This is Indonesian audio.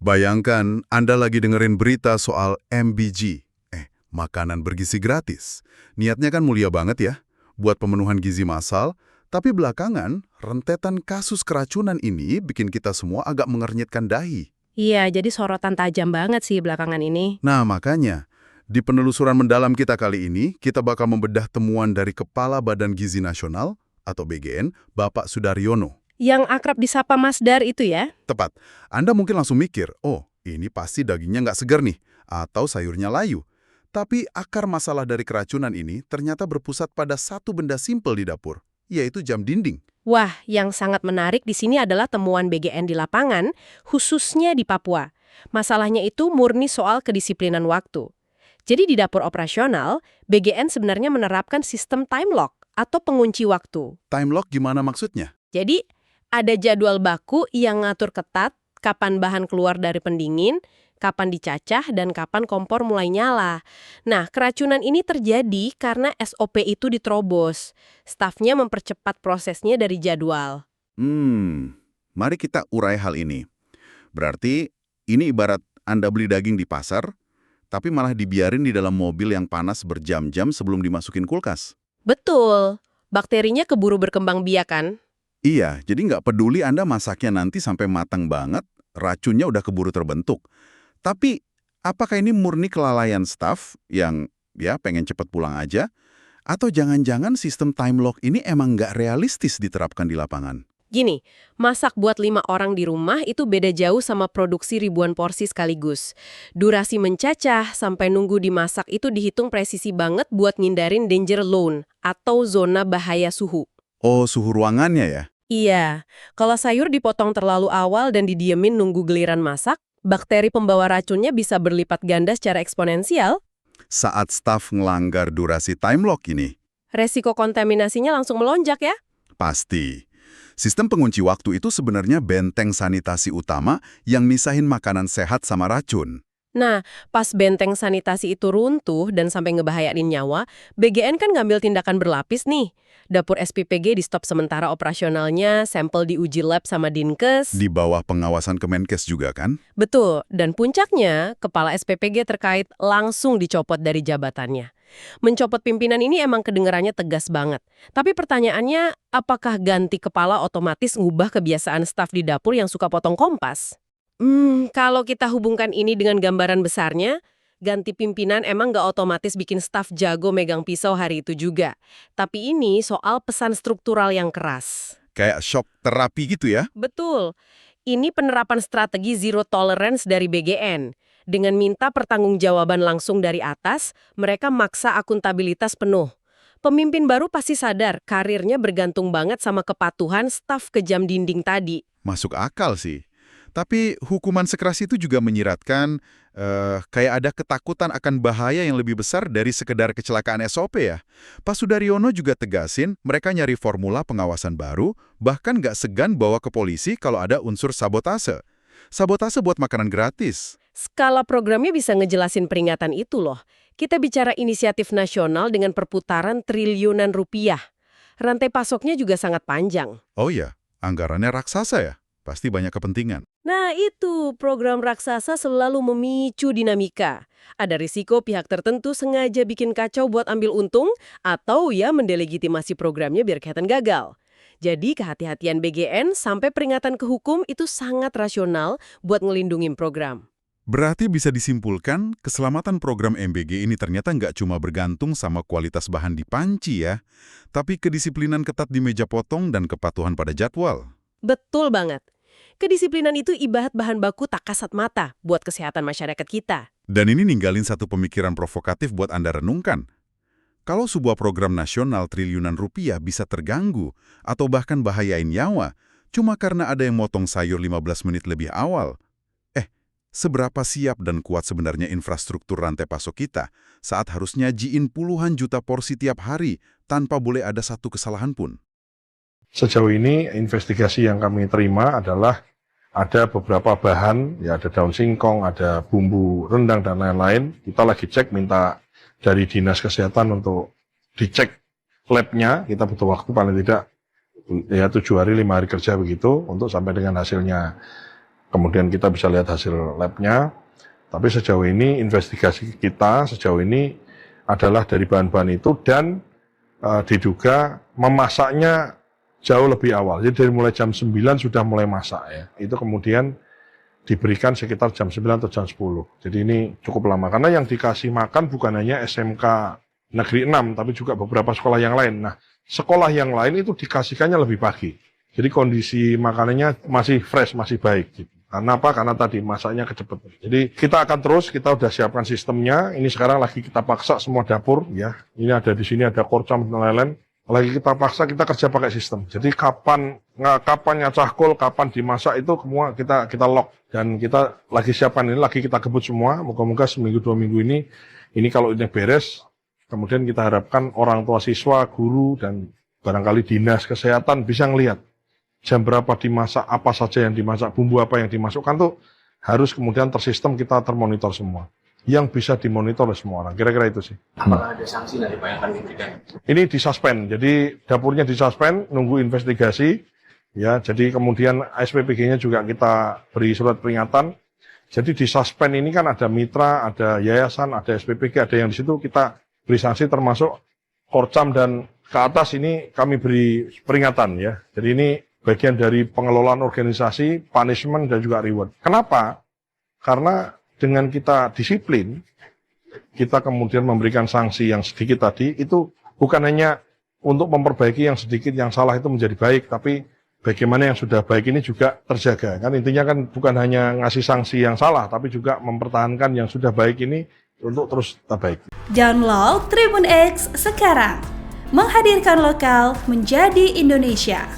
Bayangkan Anda lagi dengerin berita soal MBG, makanan bergizi gratis. Niatnya kan mulia banget ya, buat pemenuhan gizi massal, tapi belakangan rentetan kasus keracunan ini bikin kita semua agak mengernyitkan dahi. Iya, jadi sorotan tajam banget sih belakangan ini. Nah makanya, di penelusuran mendalam kita kali ini, kita bakal membedah temuan dari Kepala Badan Gizi Nasional, atau BGN, Bapak Sudaryono. Yang akrab disapa Mas Dar itu ya? Tepat, Anda mungkin langsung mikir, oh ini pasti dagingnya nggak segar nih, atau sayurnya layu. Tapi akar masalah dari keracunan ini ternyata berpusat pada satu benda simpel di dapur, yaitu jam dinding. Wah, yang sangat menarik di sini adalah temuan BGN di lapangan, khususnya di Papua. Masalahnya itu murni soal kedisiplinan waktu. Jadi di dapur operasional, BGN sebenarnya menerapkan sistem time lock atau pengunci waktu. Time lock gimana maksudnya? Jadi, ada jadwal baku yang ngatur ketat kapan bahan keluar dari pendingin, kapan dicacah, dan kapan kompor mulai nyala. Nah, keracunan ini terjadi karena SOP itu diterobos. Stafnya mempercepat prosesnya dari jadwal. Mari kita urai hal ini. Berarti ini ibarat Anda beli daging di pasar, tapi malah dibiarin di dalam mobil yang panas berjam-jam sebelum dimasukin kulkas. Betul. Bakterinya keburu berkembang biak kan? Iya, jadi nggak peduli Anda masaknya nanti sampai matang banget, racunnya udah keburu terbentuk. Tapi, apakah ini murni kelalaian staf yang pengen cepat pulang aja? Atau jangan-jangan sistem time lock ini emang nggak realistis diterapkan di lapangan? Gini, masak buat 5 orang di rumah itu beda jauh sama produksi ribuan porsi sekaligus. Durasi mencacah sampai nunggu dimasak itu dihitung presisi banget buat ngindarin danger zone atau zona bahaya suhu. Oh, suhu ruangannya ya? Iya, kalau sayur dipotong terlalu awal dan didiemin nunggu giliran masak, bakteri pembawa racunnya bisa berlipat ganda secara eksponensial. Saat staf ngelanggar durasi time lock ini, Resiko kontaminasinya langsung melonjak ya. pasti. Sistem pengunci waktu itu sebenarnya benteng sanitasi utama yang misahin makanan sehat sama racun. Nah, pas benteng sanitasi itu runtuh dan sampai ngebahayain nyawa, BGN kan ngambil tindakan berlapis nih. Dapur SPPG di stop sementara operasionalnya, sampel diuji lab sama Dinkes. Di bawah pengawasan Kemenkes juga kan? Betul, dan puncaknya, kepala SPPG terkait langsung dicopot dari jabatannya. Mencopot pimpinan ini emang kedengarannya tegas banget. Tapi pertanyaannya, apakah ganti kepala otomatis ngubah kebiasaan staf di dapur yang suka potong kompas? Kalau kita hubungkan ini dengan gambaran besarnya, ganti pimpinan emang nggak otomatis bikin staf jago megang pisau hari itu juga. Tapi ini soal pesan struktural yang keras. Kayak shock terapi gitu ya? Betul. Ini penerapan strategi zero tolerance dari BGN. Dengan minta pertanggungjawaban langsung dari atas, mereka maksa akuntabilitas penuh. Pemimpin baru pasti sadar karirnya bergantung banget sama kepatuhan staf ke jam dinding tadi. Masuk akal sih. Tapi hukuman sekeras itu juga menyiratkan kayak ada ketakutan akan bahaya yang lebih besar dari sekedar kecelakaan SOP ya. Pak Sudaryono juga tegasin mereka nyari formula pengawasan baru, bahkan nggak segan bawa ke polisi kalau ada unsur sabotase. Sabotase buat makanan gratis. Skala programnya bisa ngejelasin peringatan itu loh. Kita bicara inisiatif nasional dengan perputaran triliunan rupiah. Rantai pasoknya juga sangat panjang. Oh iya, anggarannya raksasa ya? Pasti banyak kepentingan. Nah itu, program raksasa selalu memicu dinamika. Ada risiko pihak tertentu sengaja bikin kacau buat ambil untung, atau ya mendelegitimasi programnya biar kelihatan gagal. Jadi kehati-hatian BGN sampai peringatan ke hukum itu sangat rasional buat ngelindungin program. Berarti bisa disimpulkan, keselamatan program MBG ini ternyata nggak cuma bergantung sama kualitas bahan di panci ya, tapi kedisiplinan ketat di meja potong dan kepatuhan pada jadwal. Betul banget. Kedisiplinan itu ibarat bahan baku tak kasat mata buat kesehatan masyarakat kita. Dan ini ninggalin satu pemikiran provokatif buat Anda renungkan. Kalau sebuah program nasional triliunan rupiah bisa terganggu atau bahkan bahayain nyawa, cuma karena ada yang motong sayur 15 menit lebih awal, seberapa siap dan kuat sebenarnya infrastruktur rantai pasok kita saat harus nyajiin puluhan juta porsi tiap hari tanpa boleh ada satu kesalahan pun? Sejauh ini investigasi yang kami terima adalah ada beberapa bahan, ya ada daun singkong, ada bumbu rendang dan lain-lain. Kita lagi cek, minta dari Dinas Kesehatan untuk dicek labnya. Kita butuh waktu paling tidak ya 7 hari 5 hari kerja begitu untuk sampai dengan hasilnya. kemudian kita bisa lihat hasil labnya. Tapi sejauh ini investigasi kita sejauh ini adalah dari bahan-bahan itu dan diduga memasaknya jauh lebih awal. Jadi dari mulai jam 9 sudah mulai masak ya. Itu kemudian diberikan sekitar jam 9 atau jam 10. Jadi ini cukup lama karena yang dikasih makan bukan hanya SMK Negeri 6 tapi juga beberapa sekolah yang lain. Nah, sekolah yang lain itu dikasihkannya lebih pagi. Jadi kondisi makanannya masih fresh, masih baik gitu. Karena apa? Karena tadi masaknya kecepatan. Jadi kita akan terus, kita udah siapkan sistemnya. Ini sekarang lagi kita paksa semua dapur ya. Ini ada di sini ada korcam dan lain-lain. Lagi kita paksa kita kerja pakai sistem. Jadi kapan nyacah kol, kapan dimasak itu semua kita lock dan kita lagi siapkan ini, lagi kita kebut semua. Moga-moga seminggu 2 minggu ini kalau ini beres, kemudian kita harapkan orang tua siswa, guru dan barangkali dinas kesehatan bisa ngelihat jam berapa dimasak, apa saja yang dimasak, bumbu apa yang dimasukkan tuh harus kemudian tersistem, kita termonitor semua. Yang bisa dimonitor oleh semua orang. Kira-kira itu sih. Apakah ada sanksi dari Pak yang akan diberikan? Ini disuspend. Jadi dapurnya disuspend, nunggu investigasi. Ya, jadi kemudian SPPG-nya juga kita beri surat peringatan. Jadi disuspend ini kan ada mitra, ada yayasan, ada SPPG, ada yang di situ kita beri sanksi termasuk Korcam dan ke atas ini kami beri peringatan ya. Jadi ini bagian dari pengelolaan organisasi, punishment, dan juga reward. Kenapa? Karena dengan kita disiplin, kita kemudian memberikan sanksi yang sedikit tadi, itu bukan hanya untuk memperbaiki yang sedikit, yang salah itu menjadi baik, tapi bagaimana yang sudah baik ini juga terjaga. Kan intinya kan bukan hanya ngasih sanksi yang salah, tapi juga mempertahankan yang sudah baik ini untuk terus tetap baik. Download Tribun X sekarang, menghadirkan lokal menjadi Indonesia.